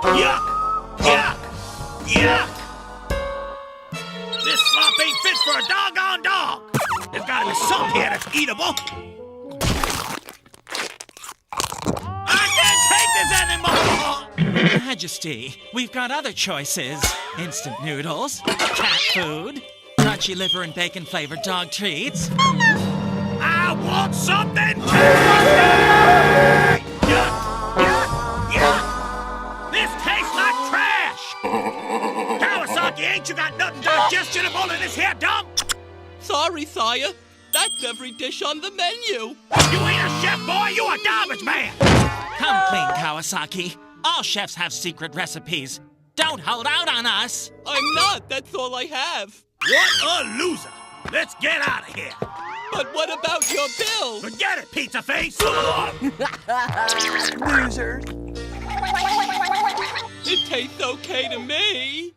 Yuck! Yuck! Yuck! This slop ain't fit for a doggone dog! There's gotta be some here that's eatable! I can't take this anymore! Majesty, we've got other choices. Instant noodles, cat food, crunchy liver and bacon flavored dog treats. I want something tasty! Yuck! Yuck! Yuck! This tastes like trash! Kawasaki, ain't you got nothing digestionable in this here dump? Sorry, sire. That's every dish on the menu. You ain't a chef, boy, you a garbage man! Come clean, Kawasaki. All chefs have secret recipes. Don't hold out on us. I'm not. That's all I have. What a loser! Let's get out of here! But what about your bill? Forget it, pizza face! Losers. It tastes okay to me.